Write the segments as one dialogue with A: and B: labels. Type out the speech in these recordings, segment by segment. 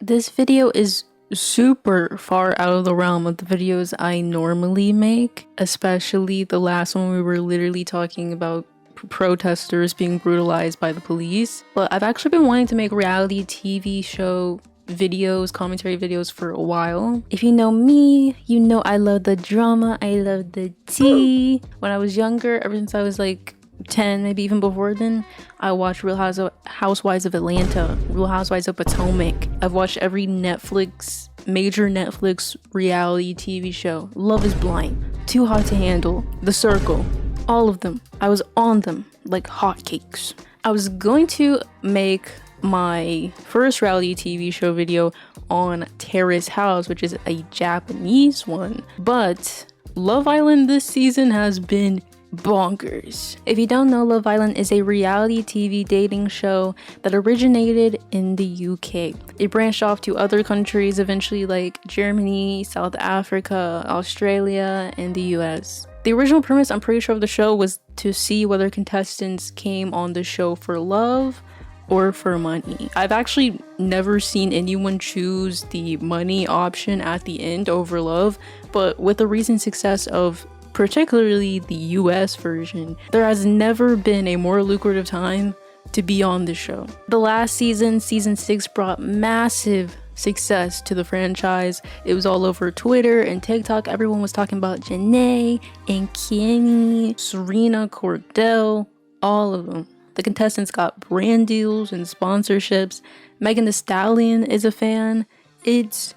A: This video is super far out of the realm of the videos I normally make, especially the last one we were literally talking about protesters being brutalized by the police. But I've actually been wanting to make reality TV show videos, commentary videos for a while. If you know me, you know I love the drama, I love the tea. When I was younger, ever since I was like 10, maybe even before then, I watched Real Housewives of Atlanta, Real Housewives of Potomac. I've watched every major Netflix reality TV show. Love is Blind, Too Hot to Handle, The Circle, all of them. I was on them like hotcakes. I was going to make my first reality TV show video on Terrace House, which is a Japanese one, but Love Island this season has been bonkers. If you don't know, Love Island is a reality TV dating show that originated in the UK. It branched off to other countries eventually, like Germany, South Africa, Australia, and the US. The original premise, I'm pretty sure, of the show was to see whether contestants came on the show for love or for money. I've actually never seen anyone choose the money option at the end over love, but with the recent success of particularly the US version, there has never been a more lucrative time to be on the show. The last season, season 6, brought massive success to the franchise. It was all over Twitter and TikTok. Everyone was talking about Janae and Kenny, Serena, Cordell, all of them. The contestants got brand deals and sponsorships. Megan Thee Stallion is a fan. It's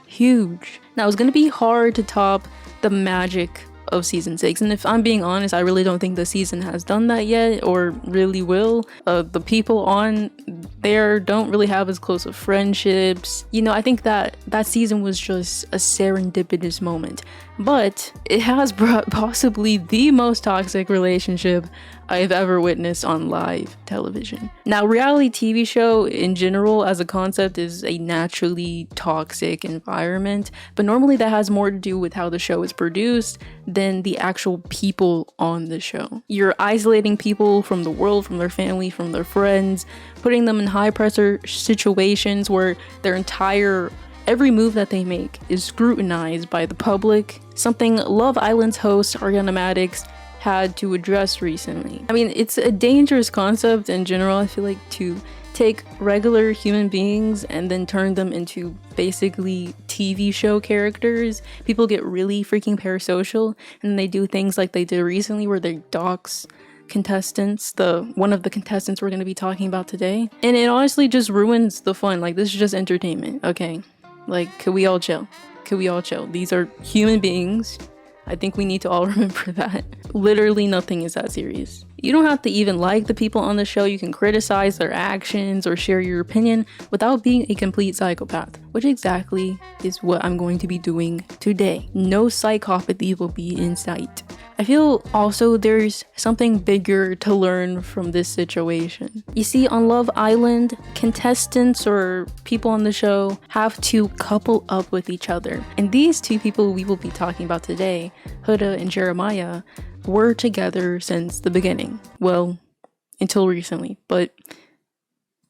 A: huge. Now, it's gonna be hard to top the magic of season 6, and if I'm being honest, I really don't think the season has done that yet or really will. The people on there don't really have as close of friendships. You know, I think that season was just a serendipitous moment, but it has brought possibly the most toxic relationship I've ever witnessed on live television. Now, reality TV show in general as a concept is a naturally toxic environment, but normally that has more to do with how the show is produced than the actual people on the show. You're isolating people from the world, from their family, from their friends, putting them in high pressure situations where every move that they make is scrutinized by the public, something Love Island's host Ariana Madix had to address recently. I mean, it's a dangerous concept in general, I feel like, to take regular human beings and then turn them into basically TV show characters. People get really freaking parasocial, and they do things like they did recently where they dox contestants, one of the contestants we're going to be talking about today, and it honestly just ruins the fun. Like, this is just entertainment, okay? Like, could we all chill? These are human beings. I think we need to all remember that. Literally nothing is that serious. You don't have to even like the people on the show. You can criticize their actions or share your opinion without being a complete psychopath, which exactly is what I'm going to be doing today. No psychopathy will be in sight. I feel also there's something bigger to learn from this situation. You see, on Love Island, contestants or people on the show have to couple up with each other. And these two people we will be talking about today, Huda and Jeremiah, were together since the beginning. Well, until recently, but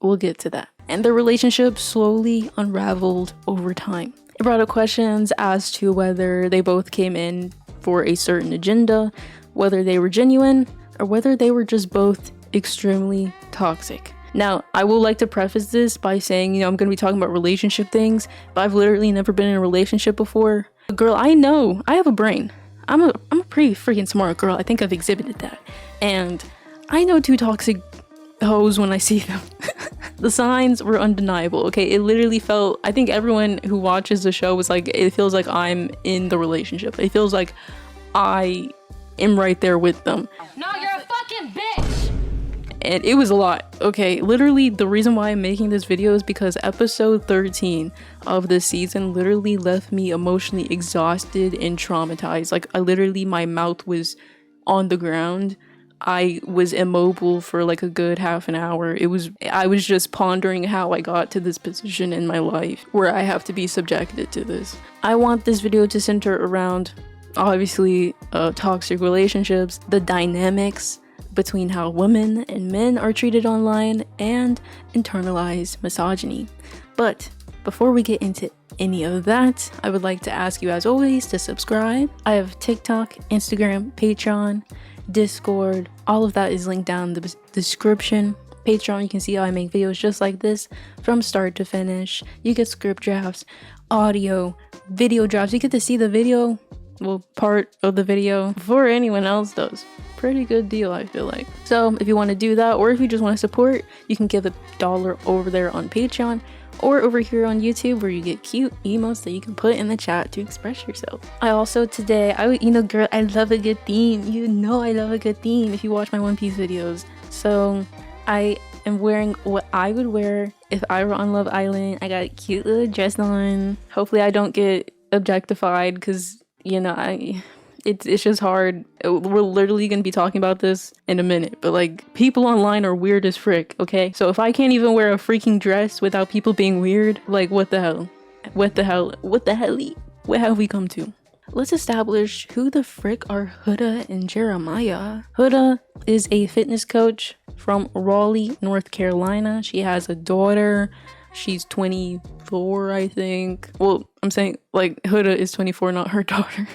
A: we'll get to that. And their relationship slowly unraveled over time. It brought up questions as to whether they both came in for a certain agenda, whether they were genuine, or whether they were just both extremely toxic. Now, I will like to preface this by saying, I'm going to be talking about relationship things, but I've literally never been in a relationship before. Girl, I know, I have a brain. I'm a pretty freaking smart girl. I think I've exhibited that. And I know two toxic hoes when I see them. The signs were undeniable, okay? It literally felt, I think everyone who watches the show was like, it feels like I'm in the relationship. It feels like I am right there with them.
B: No, you're a fucking bitch!
A: And it was a lot, okay? Literally, the reason why I'm making this video is because episode 13 of this season literally left me emotionally exhausted and traumatized. Like, my mouth was on the ground. I was immobile for like a good half an hour. I was just pondering how I got to this position in my life where I have to be subjected to this. I want this video to center around, obviously, toxic relationships, the dynamics between how women and men are treated online, and internalized misogyny. But before we get into any of that, I would like to ask you as always to subscribe. I have TikTok, Instagram, Patreon, Discord. All of that is linked down in the description. Patreon, you can see how I make videos just like this from start to finish. You get script drafts, audio, video drafts. You get to see the video, well, part of the video before anyone else does. Pretty good deal, I feel like. So if you want to do that, or if you just want to support, you can give $1 over there on Patreon or over here on YouTube, where you get cute emotes that you can put in the chat to express yourself. I also today, girl, I love a good theme. You know I love a good theme if you watch my One Piece videos. So I am wearing what I would wear if I were on Love Island. I got a cute little dress on. Hopefully I don't get objectified, because it's just hard. We're literally gonna be talking about this in a minute, but like, people online are weird as frick, okay? So if I can't even wear a freaking dress without people being weird, like, what the hell? What have we come to? Let's establish who the frick are Huda and Jeremiah. Huda is a fitness coach from Raleigh, North Carolina. She has a daughter. She's 24, I think. Well, I'm saying, like, Huda is 24, not her daughter.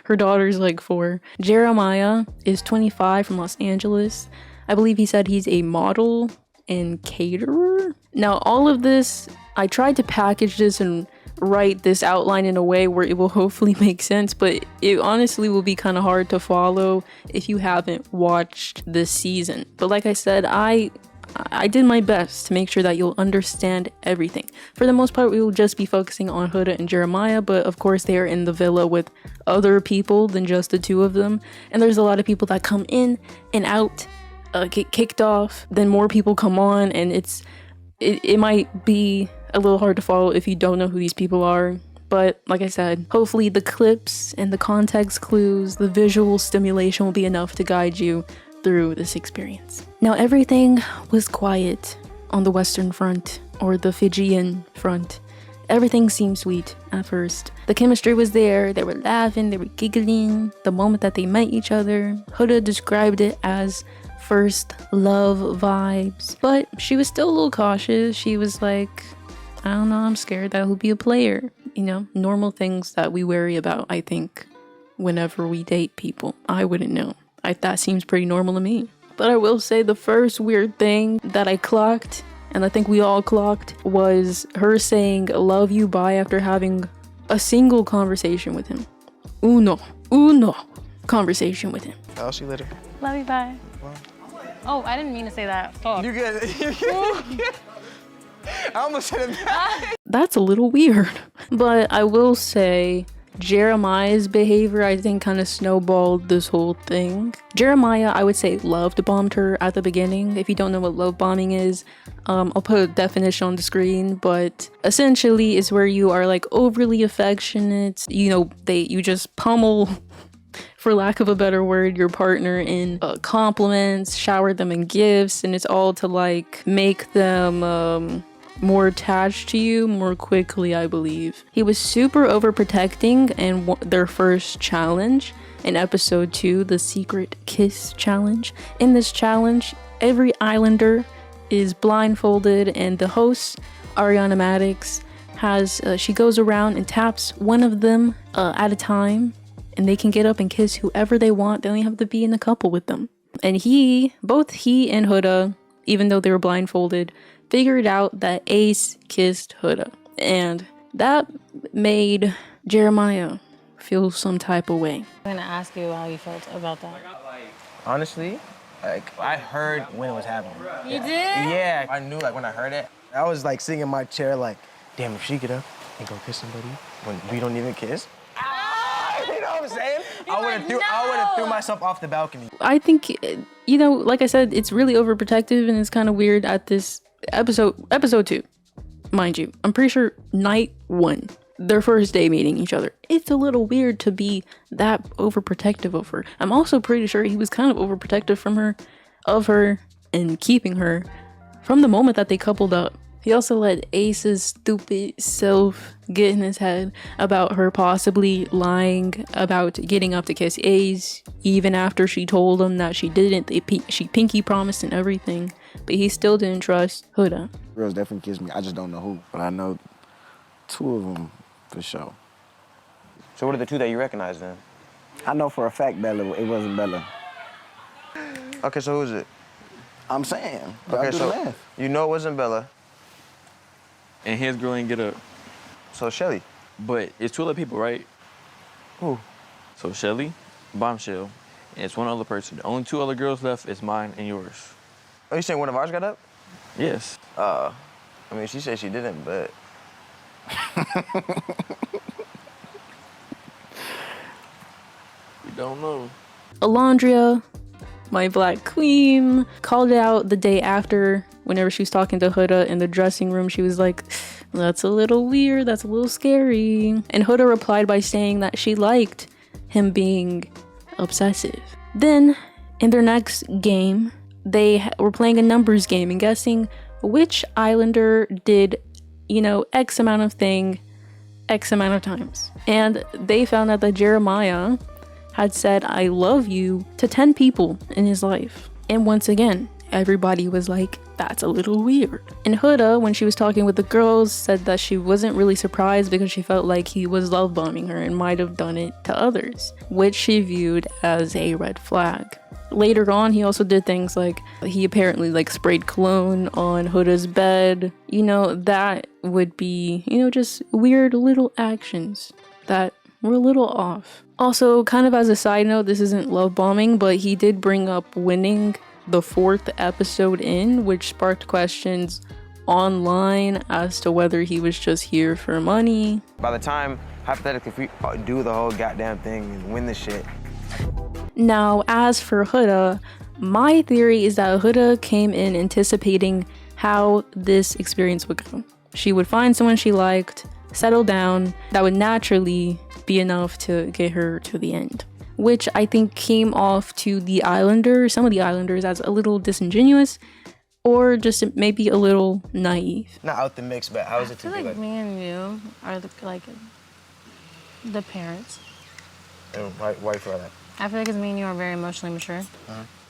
A: Her daughter's like 4. Jeremiah is 25 from Los Angeles. I believe he said he's a model and caterer. Now, all of this, I tried to package this and write this outline in a way where it will hopefully make sense, but it honestly will be kind of hard to follow if you haven't watched this season. But like I said, I did my best to make sure that you'll understand everything. For the most part, we will just be focusing on Huda and Jeremiah, but of course they are in the villa with other people than just the two of them. And there's a lot of people that come in and out, get kicked off, then more people come on, and it might be a little hard to follow if you don't know who these people are. But like I said, hopefully the clips and the context clues, the visual stimulation will be enough to guide you through this experience. Now, everything was quiet on the Western Front, or the Fijian front. Everything seemed sweet at first. The chemistry was there, they were laughing, they were giggling the moment that they met each other. Huda described it as first love vibes, but she was still a little cautious. She was like, I don't know, I'm scared that he'll be a player. Normal things that we worry about, I think, whenever we date people. I wouldn't know. That seems pretty normal to me. But I will say the first weird thing that I clocked, and I think we all clocked, was her saying love you bye after having a single conversation with him. Uno conversation with him.
C: I'll see you later.
B: Love you, bye.
C: Well.
B: Oh, I didn't mean to say that. Fuck.
C: You good? I almost said it back.
A: That's a little weird. But I will say Jeremiah's behavior, I think, kind of snowballed this whole thing. Jeremiah, I would say, loved bombed her at the beginning. If you don't know what love bombing is, I'll put a definition on the screen, but essentially it's where you are like overly affectionate. You just pummel, for lack of a better word, your partner in compliments, shower them in gifts, and it's all to like make them more attached to you more quickly, I believe. He was super overprotecting in their first challenge in episode 2, the secret kiss challenge. In this challenge, every islander is blindfolded, and the host, Ariana Maddox, she goes around and taps one of them at a time, and they can get up and kiss whoever they want. They only have to be in a couple with them. And both he and Huda, even though they were blindfolded, figured out that Ace kissed Huda, and that made Jeremiah feel some type of way.
B: I'm gonna ask you how you felt about that.
C: Honestly, I heard when it was happening.
B: You did?
C: Yeah, I knew when I heard it. I was sitting in my chair damn, if she get up and go kiss somebody when we don't even kiss. You know what I'm saying? I would have threw myself off the balcony.
A: I think, like I said, it's really overprotective, and it's kind of weird at this episode 2, mind you. I'm pretty sure night 1, their first day meeting each other. It's a little weird to be that overprotective of her. I'm also pretty sure he was kind of overprotective of her, and keeping her from the moment that they coupled up. He also let Ace's stupid self get in his head about her possibly lying about getting up to kiss Ace, even after she told him that she didn't. She pinky promised and everything, but he still didn't trust Huda.
D: Girls definitely kiss me. I just don't know who, but I know 2 of them, for sure.
C: So what are the 2 that you recognize then?
D: I know for a fact Bella, it wasn't Bella.
C: Okay, so who is it?
D: I'm saying. Y'all
C: Okay,
D: do
C: so
D: the math.
C: you know it wasn't Bella.
E: And his girl ain't get up.
C: So Shelly.
E: But it's 2 other people, right?
C: Who?
E: So Shelly, Bombshell, and it's 1 other person. The only 2 other girls left is mine and yours.
C: Oh, you saying one of ours got up?
E: Yes.
C: I mean, she said she didn't, but...
E: We don't know.
A: Alondria, my black queen, called it out the day after whenever she was talking to Huda in the dressing room. She was like, that's a little weird, that's a little scary. And Huda replied by saying that she liked him being obsessive. Then, in their next game, they were playing a numbers game and guessing which islander did, you know, X amount of thing, X amount of times. And they found out that Jeremiah had said I love you to 10 people in his life. And once again, everybody was like, that's a little weird. And Huda, when she was talking with the girls, said that she wasn't really surprised because she felt like he was love bombing her and might have done it to others, which she viewed as a red flag. Later on, he also did things like he apparently like sprayed cologne on Huda's bed. You know, that would be, you know, just weird little actions that were a little off. Also, kind of as a side note, this isn't love bombing, but he did bring up winning the 4th episode in, which sparked questions online as to whether he was just here for money.
C: By the time, hypothetically, if we do the whole goddamn thing and win the shit.
A: Now, as for Huda, my theory is that Huda came in anticipating how this experience would go. She would find someone she liked, settle down, that would naturally be enough to get her to the end, which I think came off to the Islanders, some of the Islanders, as a little disingenuous or just maybe a little naive.
C: Not out the mix, but how is it to
B: I
C: be
B: feel
C: like...
B: like me and you are the parents.
C: And why you feel that?
B: I feel like it's me and you are very emotionally mature.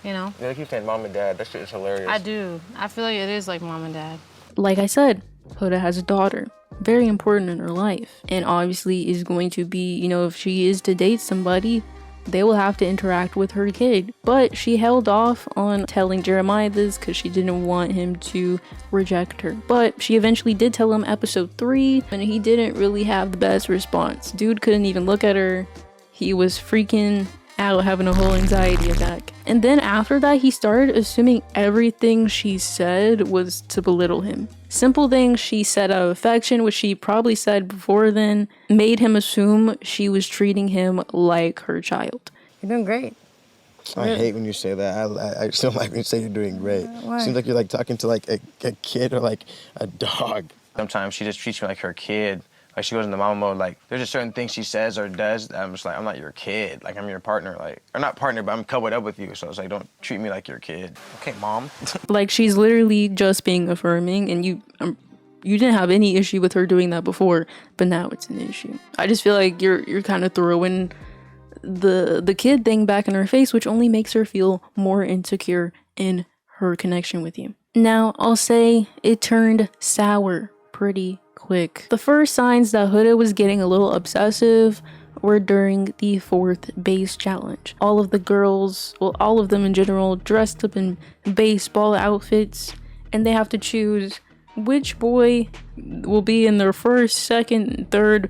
B: You know?
C: Yeah, they keep saying mom and dad. That shit is hilarious.
B: I do. I feel like it is like mom and dad.
A: Like I said, Huda has a daughter, very important in her life, and obviously is going to be, you know, if she is to date somebody, they will have to interact with her kid. But she held off on telling Jeremiah this because she didn't want him to reject her. But she eventually did tell him episode 3, and he didn't really have the best response. Dude couldn't even look at her. He was freaking out, having a whole anxiety attack. And then after that, he started assuming everything she said was to belittle him. Simple things she said out of affection, which she probably said before then, made him assume she was treating him like her child.
B: You're doing great.
C: I hate when you say that. I still like when you say you're doing great.
B: Why?
C: Seems like you're like talking to like a kid or like a dog. Sometimes she just treats me like her kid. Like she goes into mama mode. Like there's just certain things she says or does that I'm just like, I'm not your kid. Like I'm your partner. Like, or not partner, but I'm coupled up with you. So it's like, don't treat me like your kid. Okay, mom.
A: Like she's literally just being affirming, and you didn't have any issue with her doing that before, but now it's an issue. I just feel like you're kind of throwing the kid thing back in her face, which only makes her feel more insecure in her connection with you. Now, I'll say it turned sour pretty quick. The first signs that Huda was getting a little obsessive were during the 4th base challenge. All of the girls, well, all of them in general, dressed up in baseball outfits, and they have to choose which boy will be in their 1st, 2nd, 3rd,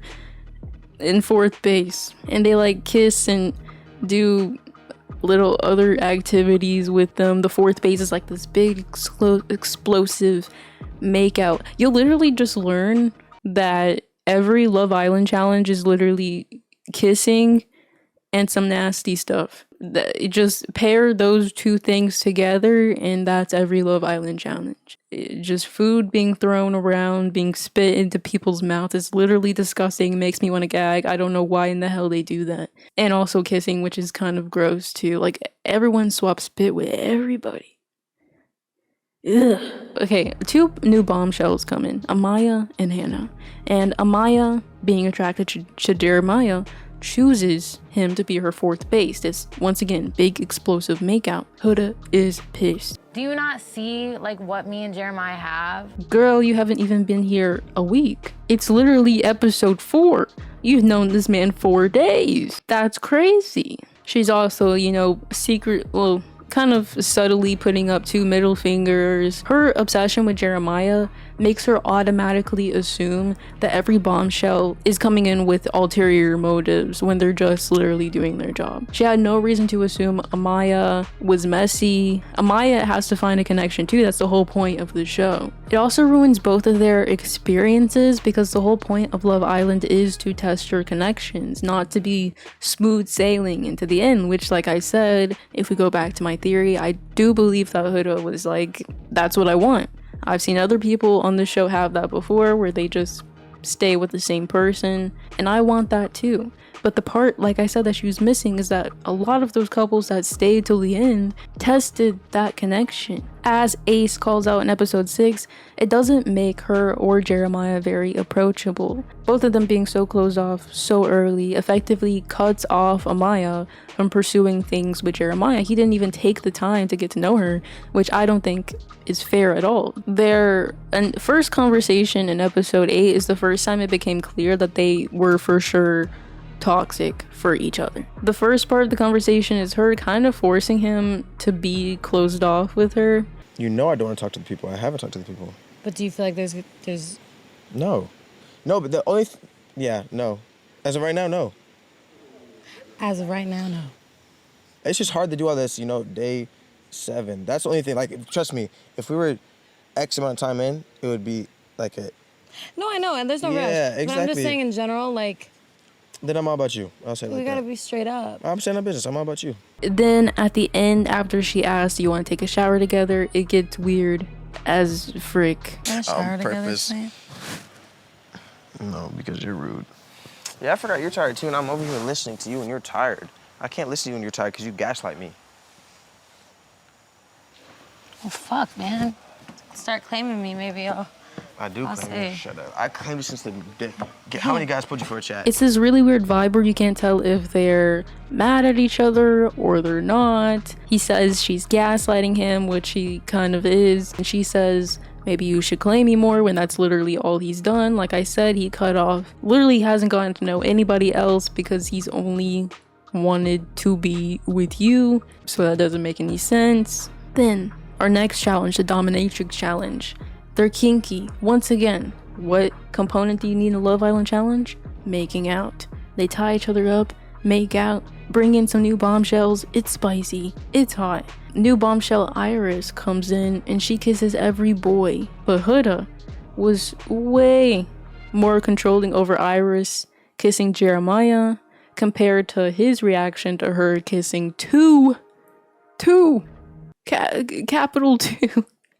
A: and 4th base. And they like kiss and do little other activities with them. The 4th base is like this big explosive makeout. You'll literally just learn that every Love Island challenge is literally kissing and some nasty stuff. Just pair those 2 things together and that's every Love Island challenge. Just food being thrown around, being spit into people's mouths. It's literally disgusting. It makes me want to gag. I don't know why in the hell they do that. And also kissing, which is kind of gross too. Like everyone swaps spit with everybody. Ugh. Okay, 2 new bombshells come in, Amaya and Hannah. And Amaya, being attracted to Jeremiah, chooses him to be her fourth base. This, once again, big explosive makeout. Huda is pissed.
B: Do you not see like what me and Jeremiah have?
A: Girl, you haven't even been here a week. It's literally episode 4. You've known this man 4 days. That's crazy. She's also, you know, kind of subtly putting up 2 middle fingers. Her obsession with Jeremiah makes her automatically assume that every bombshell is coming in with ulterior motives when they're just literally doing their job. She had no reason to assume Amaya was messy. Amaya has to find a connection too. That's the whole point of the show. It also ruins both of their experiences because the whole point of Love Island is to test your connections, not to be smooth sailing into the end, which, like I said, if we go back to my theory, I do believe that Huda was like, that's what I want. I've seen other people on the show have that before where they just stay with the same person, and I want that too. But the part, like I said, that she was missing is that a lot of those couples that stayed till the end tested that connection. As Ace calls out in episode 6, it doesn't make her or Jeremiah very approachable. Both of them being so closed off so early effectively cuts off Amaya from pursuing things with Jeremiah. He didn't even take the time to get to know her, which I don't think is fair at all. Their first conversation in episode 8 is the first time it became clear that they were for sure toxic for each other. The first part of the conversation is her kind of forcing him to be closed off with her.
C: You know I don't want to talk to the people. I haven't talked to the people.
B: But do you feel like there's
C: No, but the only no. As of right now, no.
B: as of right now, no.
C: It's just hard to do all this, you know, day 7. That's the only thing. Like, trust me, if we were X amount of time in, it would be like a...
B: No, I know, and there's no rush.
C: Yeah,
B: But I'm just
C: exactly.
B: saying in general, like,
C: Then I'm all about you. I'll say it
B: we
C: like
B: gotta
C: that.
B: be straight up.
C: I'm saying business. I'm all about you.
A: Then at the end, after she asks, do you want to take a shower together? It gets weird as frick.
C: Purpose. No, because you're rude. Yeah, I forgot you're tired too, and I'm over here listening to you, and you're tired. I can't listen to you when you're tired because you gaslight me.
B: Well, fuck, man. Start claiming me, maybe I'll
C: I do
B: I'll
C: claim
B: say.
C: you. Shut up. I claim you since the day. How many guys put you for a chat?
A: It's this really weird vibe where you can't tell if they're mad at each other or they're not. He says she's gaslighting him, which she kind of is. And she says, maybe you should claim me more, when that's literally all he's done. Like I said, he cut off, literally hasn't gotten to know anybody else because he's only wanted to be with you. So that doesn't make any sense. Then our next challenge, the dominatrix challenge. They're kinky. Once again, what component do you need in a Love Island challenge? Making out. They tie each other up, make out, bring in some new bombshells. It's spicy. It's hot. New bombshell Iris comes in and she kisses every boy. But Huda was way more controlling over Iris kissing Jeremiah compared to his reaction to her kissing capital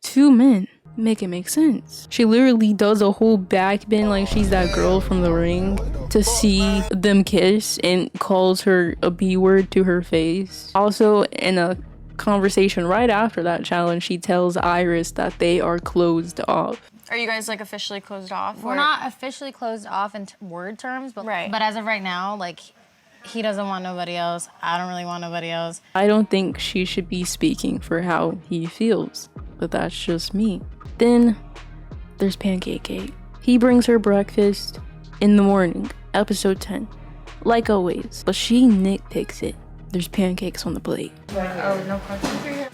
A: two men. Make it make sense. She literally does a whole back bend like she's that girl from The Ring to see them kiss and calls her a B word to her face. Also, in a conversation right after that challenge, she tells Iris that they are closed off.
F: Are you guys like officially closed off?
B: We're not officially closed off in word terms, but
F: Right.
B: But as of right now, like, he doesn't want nobody else. I don't really want nobody else.
A: I don't think she should be speaking for how he feels, but that's just me. Then there's Pancake Cake. He brings her breakfast in the morning, episode 10, like always, but she nitpicks it. There's pancakes on the plate.
B: Oh, no question.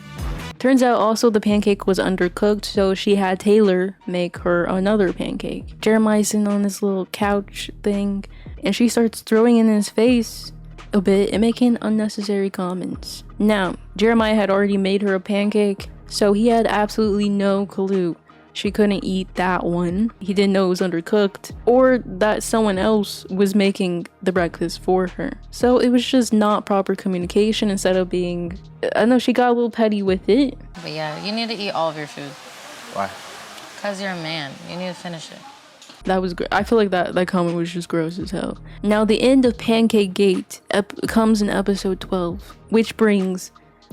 A: Turns out also the pancake was undercooked, so she had Taylor make her another pancake. Jeremiah's sitting on this little couch thing, and she starts throwing in his face a bit and making unnecessary comments. Now, Jeremiah had already made her a pancake, so he had absolutely no clue she couldn't eat that one. He didn't know it was undercooked, or that someone else was making the breakfast for her. So it was just not proper communication. Instead of being, I know she got a little petty with it.
B: But yeah, you need to eat all of your food.
C: Why?
B: Because you're a man. You need to finish it.
A: That was great. I feel like that comment was just gross as hell. Now the end of Pancake Gate comes in episode 12, which brings,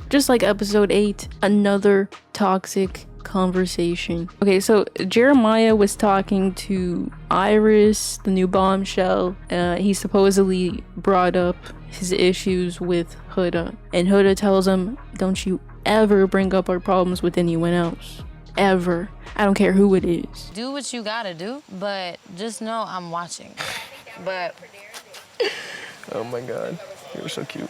A: just like episode 8, another toxic conversation. Okay, so Jeremiah was talking to Iris, the new bombshell. He supposedly brought up his issues with Huda, and Huda tells him, don't you ever bring up our problems with anyone else. Ever. I don't care who it is.
B: Do what you gotta do, but just know I'm watching. But
C: Oh my God, you're so cute.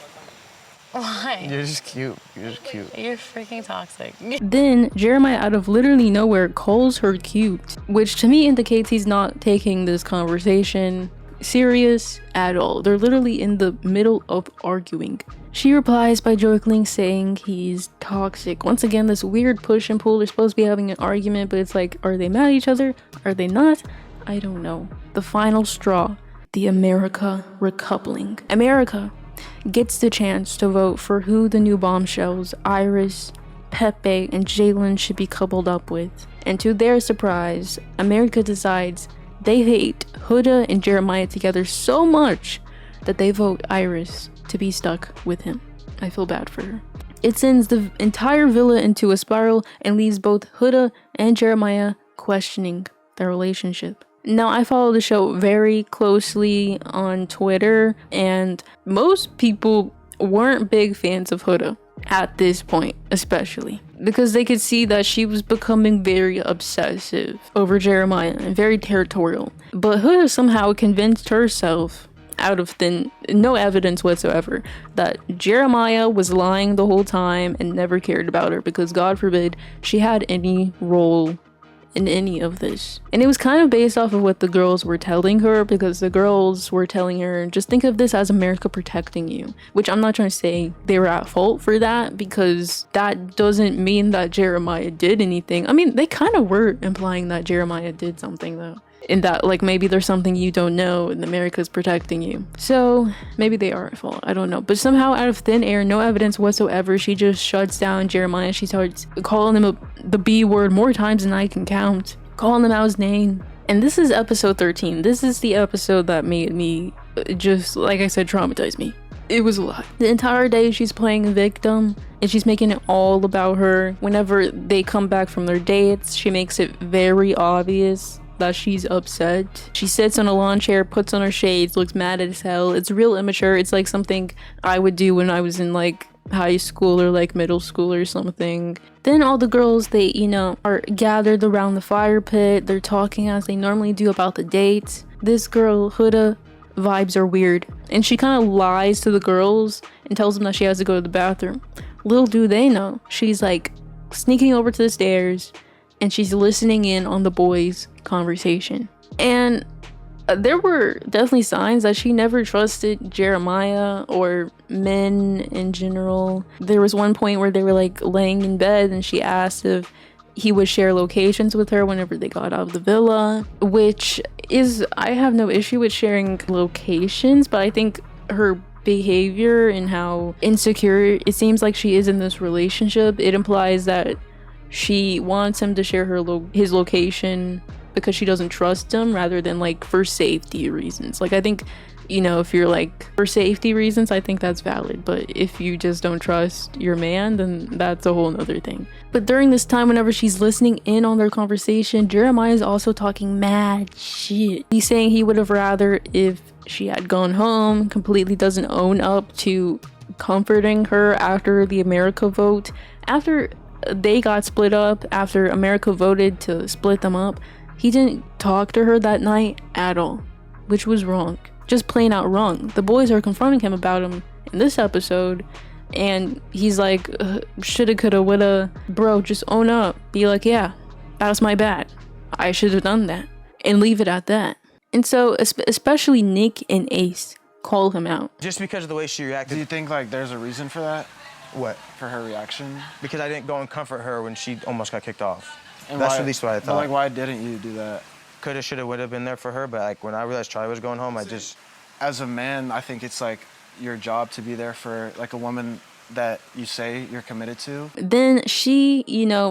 B: why?
C: You're just cute. You're just cute.
B: You're freaking toxic.
A: Then Jeremiah, out of literally nowhere, calls her cute, which to me indicates he's not taking this conversation serious at all. They're literally in the middle of arguing. She replies by jokingly saying he's toxic. Once again, this weird push and pull. They're supposed to be having an argument, but it's like, are they mad at each other? Are they not? I don't know. The final straw, the America recoupling. America gets the chance to vote for who the new bombshells, Iris, Pepe, and Jalen should be coupled up with. And to their surprise, America decides they hate Huda and Jeremiah together so much that they vote Iris to be stuck with him. I feel bad for her. It sends the entire villa into a spiral and leaves both Huda and Jeremiah questioning their relationship. Now, I follow the show very closely on Twitter, and most people weren't big fans of Huda at this point, especially because they could see that she was becoming very obsessive over Jeremiah and very territorial. But Huda somehow convinced herself, out of no evidence whatsoever, that Jeremiah was lying the whole time and never cared about her, because God forbid she had any role in any of this. And it was kind of based off of what the girls were telling her, because the girls were telling her, just think of this as America protecting you, which I'm not trying to say they were at fault for that, because that doesn't mean that Jeremiah did anything. I mean, they kind of were implying that Jeremiah did something though, in that like maybe there's something you don't know and America's protecting you. So maybe they are at fault, I don't know. But somehow out of thin air, no evidence whatsoever, she just shuts down Jeremiah. She starts calling him the B word more times than I can count, calling him out his name. And this is episode 13. This is the episode that made me, just like I said, traumatize me. It was a lot. The entire day she's playing victim and she's making it all about her. Whenever they come back from their dates, she makes it very obvious that she's upset. She sits on a lawn chair, puts on her shades, looks mad as hell. It's real immature. It's like something I would do when I was in like high school or like middle school or something. Then all the girls, they, are gathered around the fire pit. They're talking as they normally do about the dates. This girl, Huda, vibes are weird. And she kind of lies to the girls and tells them that she has to go to the bathroom. Little do they know, she's like sneaking over to the stairs and she's listening in on the boys' conversation. And there were definitely signs that she never trusted Jeremiah or men in general. There was one point where they were like laying in bed and she asked if he would share locations with her whenever they got out of the villa, which is, I have no issue with sharing locations, but I think her behavior and how insecure it seems like she is in this relationship, it implies that she wants him to share his location because she doesn't trust him, rather than like for safety reasons. Like I think, if you're like for safety reasons, I think that's valid. But if you just don't trust your man, then that's a whole nother thing. But during this time, whenever she's listening in on their conversation, Jeremiah is also talking mad shit. He's saying he would have rather if she had gone home, completely doesn't own up to comforting her after the America vote. After they got split up, after America voted to split them up, he didn't talk to her that night at all, which was wrong. Just plain out wrong. The boys are confronting him about him in this episode, and he's like, shoulda, coulda, woulda. Bro, just own up. Be like, yeah, that was my bad. I should have done that. And leave it at that. And so, especially Nick and Ace call him out.
C: Just because of the way she reacted.
G: Do you think like there's a reason for that?
C: What?
G: For her reaction?
C: Because I didn't go and comfort her when she almost got kicked off.
G: And
C: That's
G: why,
C: at least what I thought.
G: But like, why didn't you do that?
C: Coulda, shoulda, woulda been there for her, but like when I realized Charlie was going home, I just...
G: As a man, I think it's like your job to be there for like a woman that you say you're committed to.
A: Then she,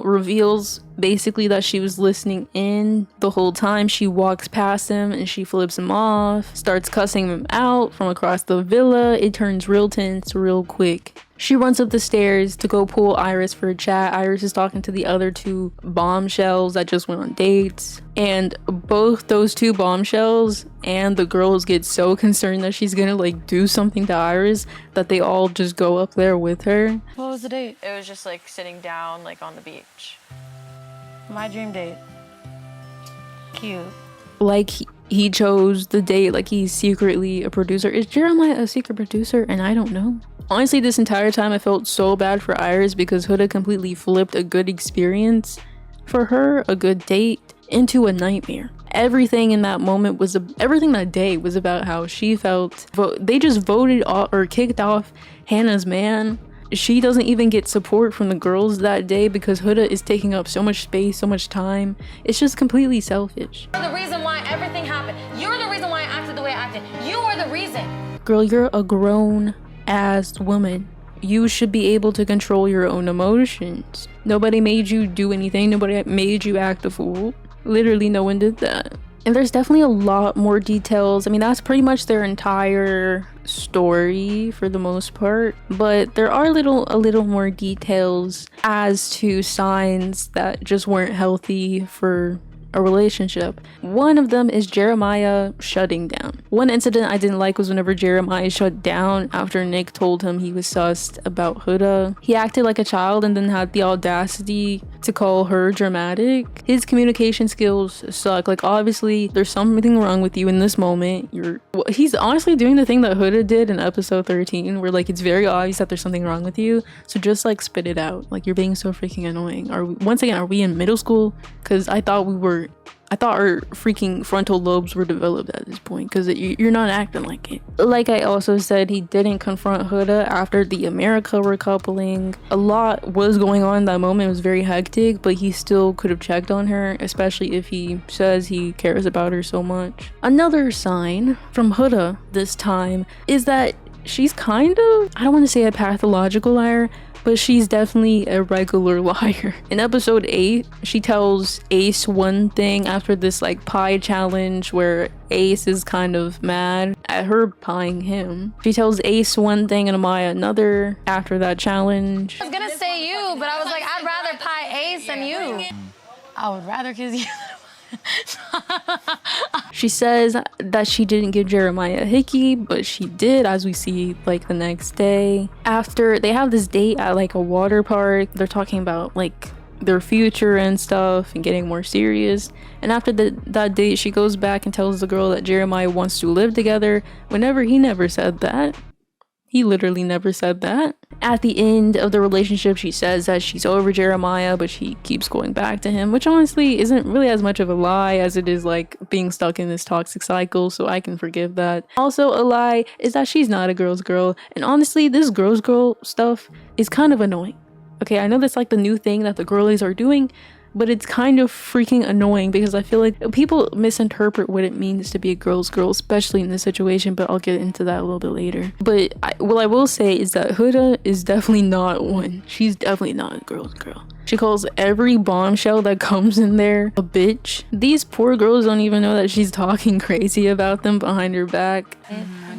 A: reveals basically that she was listening in the whole time. She walks past him and she flips him off, starts cussing him out from across the villa. It turns real tense real quick. She runs up the stairs to go pull Iris for a chat. Iris is talking to the other two bombshells that just went on dates. And both those two bombshells and the girls get so concerned that she's gonna like do something to Iris that they all just go up there with her.
B: What was the date?
F: It was just like sitting down like on the beach.
B: My dream date. Cute.
A: Like he chose the date like he's secretly a producer. Is Jeremiah a secret producer and I don't know? Honestly, this entire time I felt so bad for Iris because Huda completely flipped a good experience for her, a good date, into a nightmare. Everything in that moment was everything that day was about how she felt. They just voted off or kicked off Hannah's man. She doesn't even get support from the girls that day because Huda is taking up so much space, so much time. It's just completely selfish.
H: You're the reason why everything happened. You're the reason why I acted the way I acted. You are the reason.
A: Girl, you're a grown ass woman. You should be able to control your own emotions. Nobody made you do anything. Nobody made you act a fool. Literally no one did that. And there's definitely a lot more details. I mean, that's pretty much their entire story for the most part, but there are a little more details as to signs that just weren't healthy for a relationship. One of them is Jeremiah shutting down. One incident I didn't like was whenever Jeremiah shut down after Nick told him he was sussed about Huda. He acted like a child and then had the audacity to call her dramatic. His communication skills suck. Like, obviously there's something wrong with you in this moment. He's honestly doing the thing that Huda did in episode 13 where like it's very obvious that there's something wrong with you, so just like spit it out. Like, you're being so freaking annoying. Are we in middle school? Because I thought our freaking frontal lobes were developed at this point, because you're not acting like it. Like I also said, he didn't confront Huda after the America recoupling. A lot was going on in that moment. It was very hectic, but he still could have checked on her, especially if he says he cares about her so much. Another sign from Huda this time is that she's kind of, I don't want to say a pathological liar, but she's definitely a regular liar. In episode 8, she tells Ace one thing after this like pie challenge where Ace is kind of mad at her pieing him. She tells Ace one thing and Amaya another after that challenge.
B: I was gonna say you, but I was like, I'd rather pie Ace than you. I would rather kiss you.
A: She says that she didn't give Jeremiah a hickey, but she did, as we see like the next day. After they have this date at like a water park, they're talking about like their future and stuff and getting more serious. And after that date, she goes back and tells the girl that Jeremiah wants to live together, whenever he never said that. He literally never said that. At the end of the relationship, she says that she's over Jeremiah, but she keeps going back to him, which honestly isn't really as much of a lie as it is like being stuck in this toxic cycle, so I can forgive that. Also, a lie is that she's not a girl's girl, and honestly, this girl's girl stuff is kind of annoying. Okay, I know that's like the new thing that the girlies are doing, but it's kind of freaking annoying because I feel like people misinterpret what it means to be a girl's girl, especially in this situation, but I'll get into that a little bit later. But what I will say is that Huda is definitely not one. She's definitely not a girl's girl. She calls every bombshell that comes in there a bitch. These poor girls don't even know that she's talking crazy about them behind her back.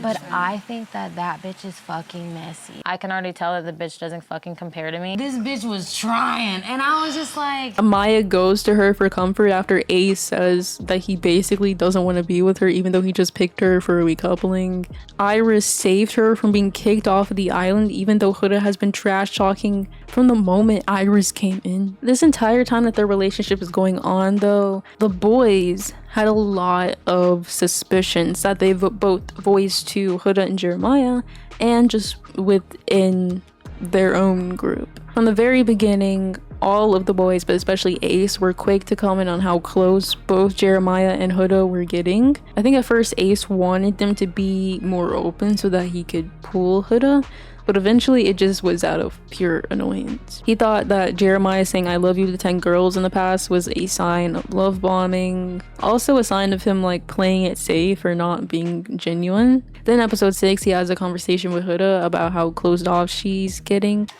B: But I think that bitch is fucking messy. I can already tell that the bitch doesn't fucking compare to me. This bitch was trying, and I was just like...
A: Maya goes to her for comfort after Ace says that he basically doesn't want to be with her even though he just picked her for a recoupling. Iris saved her from being kicked off of the island even though Huda has been trash talking from the moment Iris came in. This entire time that their relationship is going on though, the boys had a lot of suspicions that they've both voiced to Huda and Jeremiah and just within their own group. From the very beginning, all of the boys, but especially Ace, were quick to comment on how close both Jeremiah and Huda were getting. I think at first Ace wanted them to be more open so that he could pull Huda, but eventually it just was out of pure annoyance. He thought that Jeremiah saying I love you to 10 girls in the past was a sign of love bombing, also a sign of him like playing it safe or not being genuine. Then episode 6, he has a conversation with Huda about how closed off she's getting.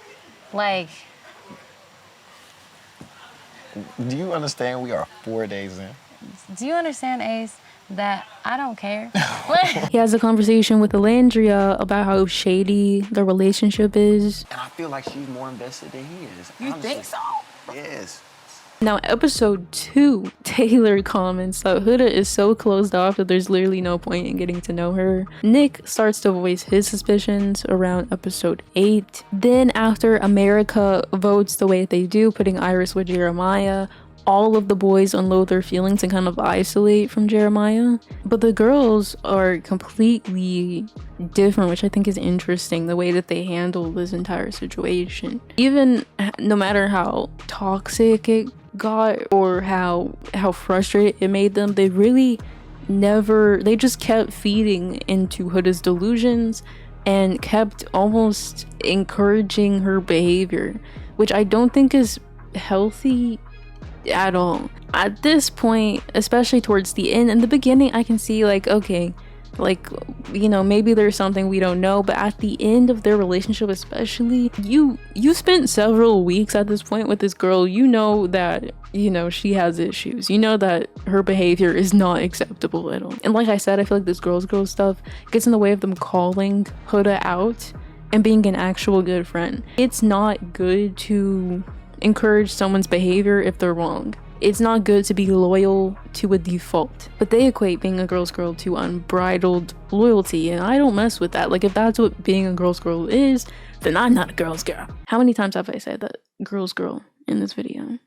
B: Like...
I: Do you understand we are 4 days in?
B: Do you understand, Ace, that I don't care.
A: He has a conversation with Alandria about how shady the relationship is.
D: And I feel like she's more invested than he is.
H: You think so?
D: Yes.
A: Now, episode 2, Taylor comments that Huda is so closed off that there's literally no point in getting to know her. Nick starts to voice his suspicions around episode 8. Then after America votes the way they do, putting Iris with Jeremiah, all of the boys unload their feelings and kind of isolate from Jeremiah. But the girls are completely different, which I think is interesting, the way that they handle this entire situation. Even no matter how toxic it got or how frustrated it made them, they really they just kept feeding into Huda's delusions and kept almost encouraging her behavior, which I don't think is healthy at all. At this point, especially towards the end, in the beginning I can see like, okay, like, you know, maybe there's something we don't know, but at the end of their relationship especially, you spent several weeks at this point with this girl. You know that, you know, she has issues, you know that her behavior is not acceptable at all. And like I said, I feel like this girl stuff gets in the way of them calling Huda out and being an actual good friend. It's not good to encourage someone's behavior if they're wrong. It's not good to be loyal to a default, but they equate being a girl's girl to unbridled loyalty, and I don't mess with that. Like, if that's what being a girl's girl is, then I'm not a girl's girl. How many times have I said that girl's girl in this video?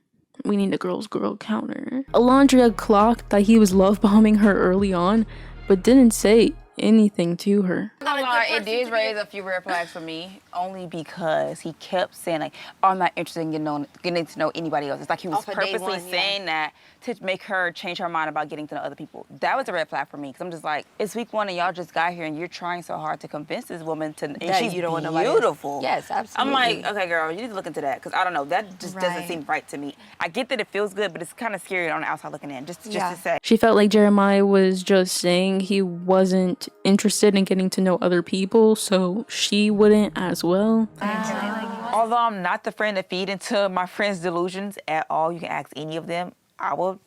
A: We need a girl's girl counter. Alandria clocked that he was love bombing her early on, but didn't say anything to her.
I: It did raise a few red flags for me, only because he kept saying like, oh, I'm not interested in getting to know anybody else. It's like he was purposely saying that to make her change her mind about getting to know other people. That was a red flag for me, because I'm just like, it's week 1 and y'all just got here and you're trying so hard to convince this woman and she's beautiful.
B: Yes, absolutely.
I: I'm like, okay, girl, you need to look into that, because I don't know, that just doesn't seem right to me. I get that it feels good, but it's kind of scary on the outside looking in, just to say.
A: She felt like Jeremiah was just saying he wasn't interested in getting to know other people, so she wouldn't as well.
I: Although I'm not the friend to feed into my friend's delusions at all, you can ask any of them, I will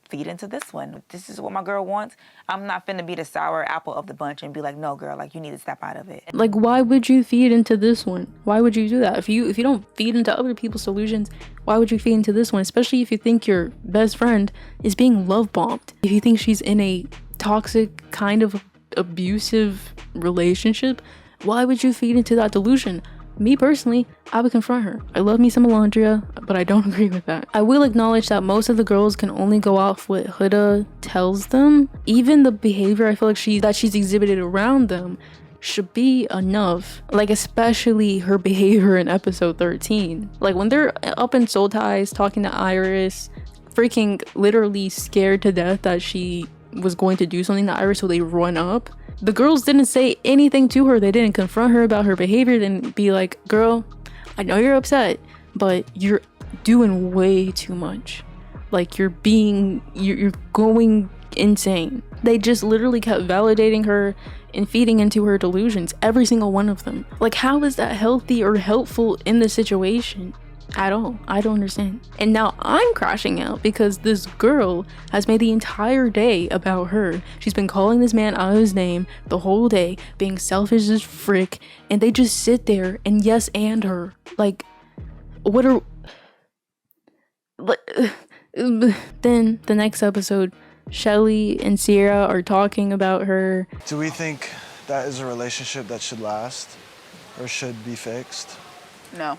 I: feed into this one. This is what my girl wants. I'm not finna be the sour apple of the bunch and be like, no, girl, like, you need to step out of it.
A: Like, why would you feed into this one? Why would you do that? If you don't feed into other people's delusions, why would you feed into this one? Especially if you think your best friend is being love bombed. If you think she's in a toxic, kind of abusive relationship, why would you feed into that delusion? Me personally, I would confront her. I love me some Alandria, but I don't agree with that. I will acknowledge that most of the girls can only go off what Huda tells them. Even the behavior I feel like she's exhibited around them should be enough. Like, especially her behavior in episode 13. Like, when they're up in Soul Ties talking to Iris, freaking literally scared to death that she was going to do something to Iris, so they run up. The girls didn't say anything to her. They didn't confront her about her behavior. They didn't be like, girl, I know you're upset, but you're doing way too much. Like, you're going insane. They just literally kept validating her and feeding into her delusions, every single one of them. Like, how is that healthy or helpful in the situation? At all. I don't understand. And now I'm crashing out because this girl has made the entire day about her. She's been calling this man out of his name the whole day, being selfish as frick, and they just sit there and yes and her. Like, what are... Then the next episode, Shelly and Sierra are talking about her.
G: Do we think that is a relationship that should last or should be fixed?
I: No.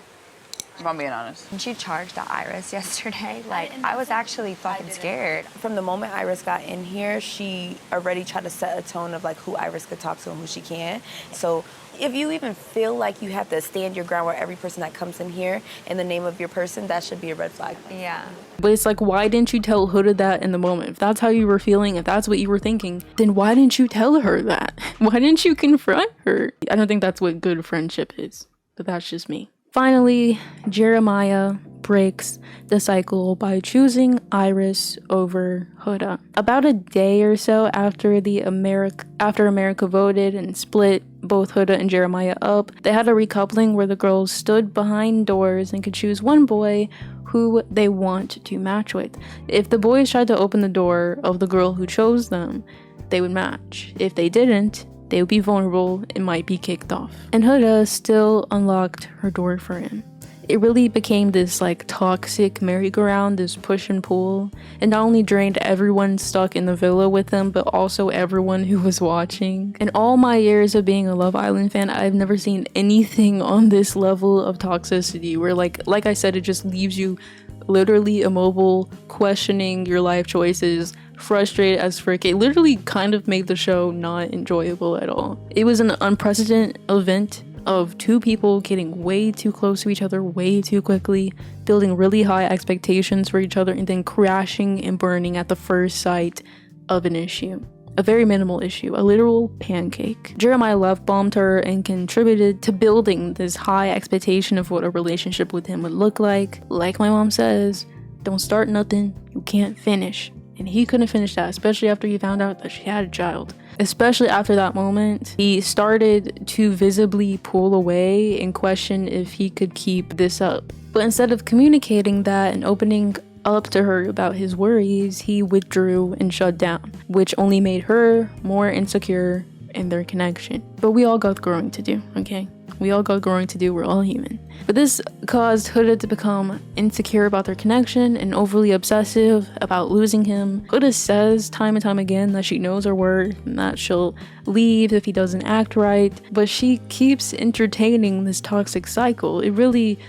I: If I'm being honest.
J: When she charged at Iris yesterday, like, I was actually fucking scared.
K: From the moment Iris got in here, she already tried to set a tone of, like, who Iris could talk to and who she can't. So if you even feel like you have to stand your ground where every person that comes in here in the name of your person, that should be a red flag.
J: Yeah.
A: But it's like, why didn't you tell Huda that in the moment? If that's how you were feeling, if that's what you were thinking, then why didn't you tell her that? Why didn't you confront her? I don't think that's what good friendship is, but that's just me. Finally, Jeremiah breaks the cycle by choosing Iris over Huda. About a day or so after America voted and split both Huda and Jeremiah up, they had a recoupling where the girls stood behind doors and could choose one boy who they want to match with. If the boys tried to open the door of the girl who chose them, they would match. If they didn't, they would be vulnerable and might be kicked off. And Huda still unlocked her door for him. It really became this like toxic merry-go-round, this push and pull. It not only drained everyone stuck in the villa with them, but also everyone who was watching. In all my years of being a Love Island fan, I've never seen anything on this level of toxicity where like I said, it just leaves you literally immobile, questioning your life choices, frustrated as frick. It literally kind of made the show not enjoyable at all. It was an unprecedented event of two people getting way too close to each other way too quickly, building really high expectations for each other, and then crashing and burning at the first sight of an issue. A very minimal issue, a literal pancake. Jeremiah love bombed her and contributed to building this high expectation of what a relationship with him would look like. Like my mom says, don't start nothing you can't finish. And he couldn't finish that, especially after he found out that she had a child. Especially after that moment, he started to visibly pull away and question if he could keep this up. But instead of communicating that and opening up to her about his worries, he withdrew and shut down, which only made her more insecure in their connection. But we all got growing to do, okay? We all got growing to do, we're all human. But this caused Huda to become insecure about their connection and overly obsessive about losing him. Huda says time and time again that she knows her worth and that she'll leave if he doesn't act right, but she keeps entertaining this toxic cycle.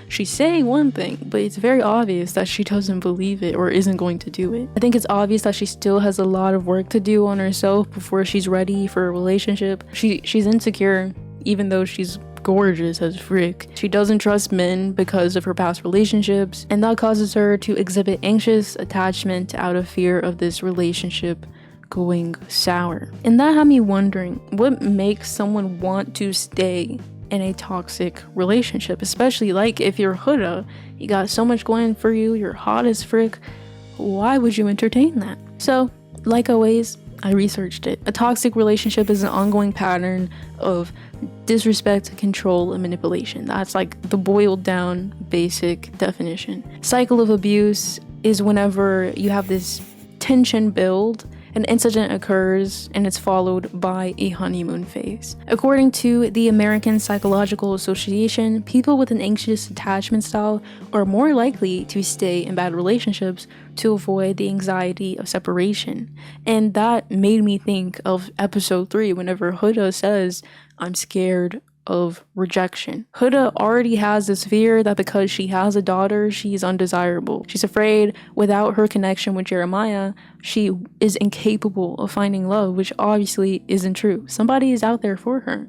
A: She's saying one thing, but it's very obvious that she doesn't believe it or isn't going to do it. I think it's obvious that she still has a lot of work to do on herself before she's ready for a relationship. She's insecure, even though she's gorgeous as frick. She doesn't trust men because of her past relationships, and that causes her to exhibit anxious attachment out of fear of this relationship going sour. And that had me wondering, what makes someone want to stay in a toxic relationship? Especially like if you're Huda, you got so much going for you, you're hot as frick, why would you entertain that? So, like always, I researched it. A toxic relationship is an ongoing pattern of disrespect, control, and manipulation. That's like the boiled down basic definition. Cycle of abuse is whenever you have this tension build, an incident occurs, and it's followed by a honeymoon phase. According to the American Psychological Association, people with an anxious attachment style are more likely to stay in bad relationships to avoid the anxiety of separation. And that made me think of episode 3 whenever Huda says, I'm scared of rejection. Huda already has this fear that because she has a daughter, she's undesirable. She's afraid without her connection with Jeremiah, she is incapable of finding love, which obviously isn't true. Somebody is out there for her,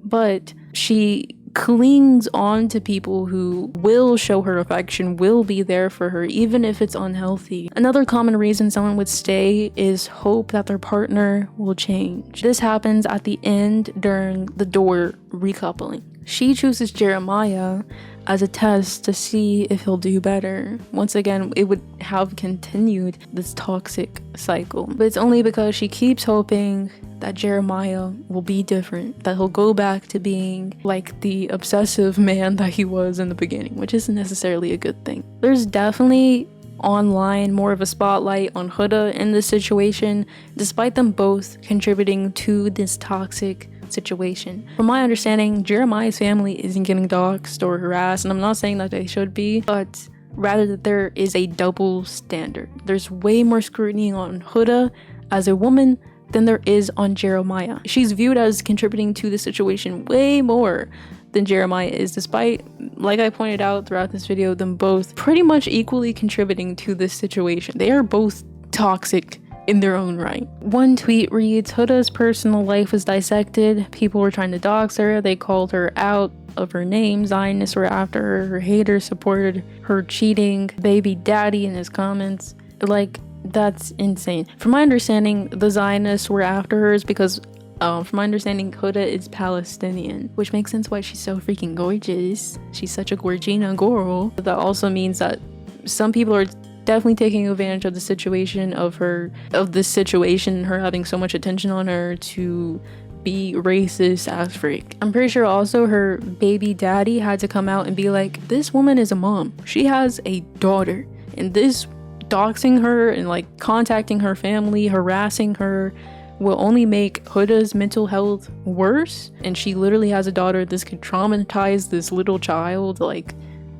A: but she clings on to people who will show her affection, will be there for her, even if it's unhealthy. Another common reason someone would stay is hope that their partner will change. This happens at the end during the door recoupling. She chooses Jeremiah as a test to see if he'll do better. Once again, it would have continued this toxic cycle. But it's only because she keeps hoping that Jeremiah will be different, that he'll go back to being like the obsessive man that he was in the beginning, which isn't necessarily a good thing. There's definitely online more of a spotlight on Huda in this situation, despite them both contributing to this toxic situation. From my understanding, Jeremiah's family isn't getting doxxed or harassed, and I'm not saying that they should be, but rather that there is a double standard. There's way more scrutiny on Huda as a woman than there is on Jeremiah. She's viewed as contributing to the situation way more than Jeremiah is, despite, like I pointed out throughout this video, them both pretty much equally contributing to this situation. They are both toxic in their own right. One tweet reads, Huda's personal life was dissected. People were trying to dox her. They called her out of her name. Zionists were after her. Her haters supported her cheating baby daddy in his comments. Like, that's insane. From my understanding, the Zionists were after hers because from my understanding, Huda is Palestinian, which makes sense why she's so freaking gorgeous. She's such a gorgina girl. That also means that some people are definitely taking advantage of the situation her having so much attention on her to be racist as freak. I'm pretty sure also her baby daddy had to come out and be like, this woman is a mom. She has a daughter. And this doxing her and like contacting her family, harassing her, will only make Huda's mental health worse. And she literally has a daughter. This could traumatize this little child. Like,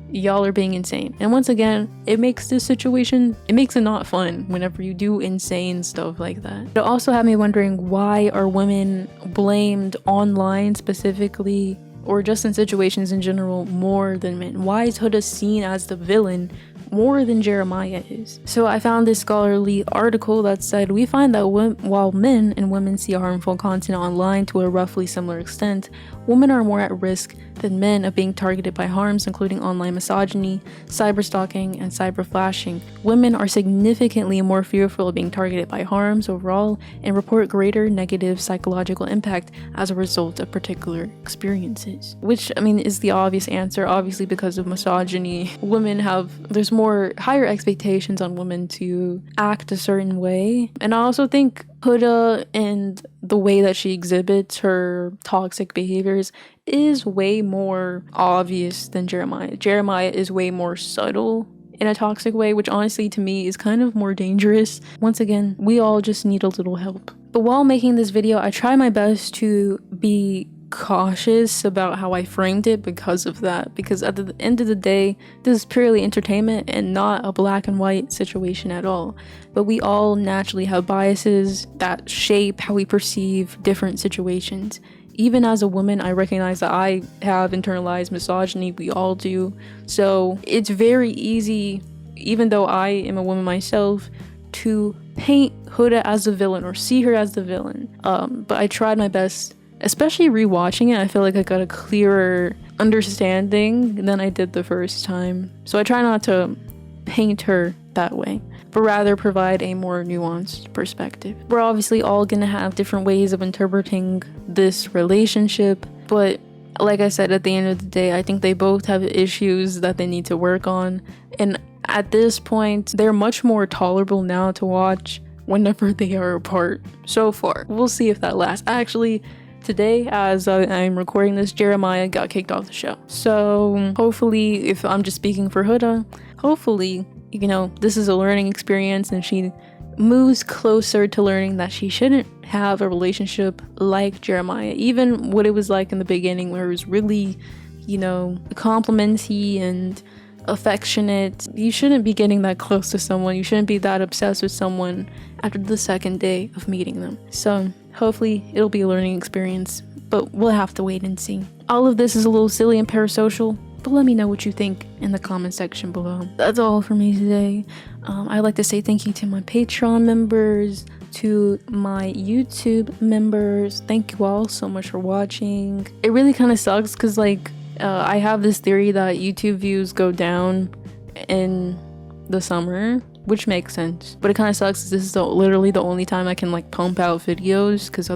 A: y'all are being insane. And once again, it makes this situation, it makes it not fun whenever you do insane stuff like that. It also had me wondering, why are women blamed online specifically, or just in situations in general, more than men? Why is Huda seen as the villain more than Jeremiah is? So I found this scholarly article that said, we find that while men and women see harmful content online to a roughly similar extent, women are more at risk than men of being targeted by harms including online misogyny, cyberstalking, and cyberflashing. Women are significantly more fearful of being targeted by harms overall and report greater negative psychological impact as a result of particular experiences. Which, I mean, is the obvious answer. Obviously, because of misogyny, there's more higher expectations on women to act a certain way. And I also think Huda and the way that she exhibits her toxic behaviors is way more obvious than Jeremiah. Jeremiah is way more subtle in a toxic way, which honestly to me is kind of more dangerous. Once again, we all just need a little help. But while making this video, I try my best to be cautious about how I framed it because of that. Because at the end of the day, this is purely entertainment and not a black and white situation at all. But we all naturally have biases that shape how we perceive different situations. Even as a woman, I recognize that I have internalized misogyny. We all do. So it's very easy, even though I am a woman myself, to paint Huda as the villain or see her as the villain. But I tried my best, especially rewatching it. I feel like I got a clearer understanding than I did the first time. So I try not to paint her that way, but rather provide a more nuanced perspective. We're obviously all gonna have different ways of interpreting this relationship, but like I said, at the end of the day, I think they both have issues that they need to work on. And at this point, they're much more tolerable now to watch whenever they are apart so far. We'll see if that lasts. Actually, today, as I'm recording this, Jeremiah got kicked off the show. So hopefully, if I'm just speaking for Huda, hopefully, you know, this is a learning experience and she moves closer to learning that she shouldn't have a relationship like Jeremiah. Even what it was like in the beginning, where it was really, you know, complimenty and affectionate. You shouldn't be getting that close to someone. You shouldn't be that obsessed with someone after the second day of meeting them. So hopefully it'll be a learning experience, but we'll have to wait and see. All of this is a little silly and parasocial, but let me know what you think in the comment section below. That's all for me today. I'd like to say thank you to my Patreon members, to my YouTube members. Thank you all so much for watching. It really kind of sucks because like I have this theory that YouTube views go down in the summer, which makes sense, but it kind of sucks because this is literally the only time I can like pump out videos because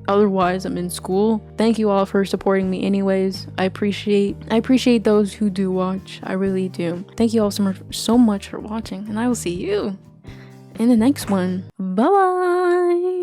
A: otherwise I'm in school. Thank you all for supporting me anyways. I appreciate those who do watch. I really do. Thank you all so much for watching, and I will see you in the next one. Bye bye.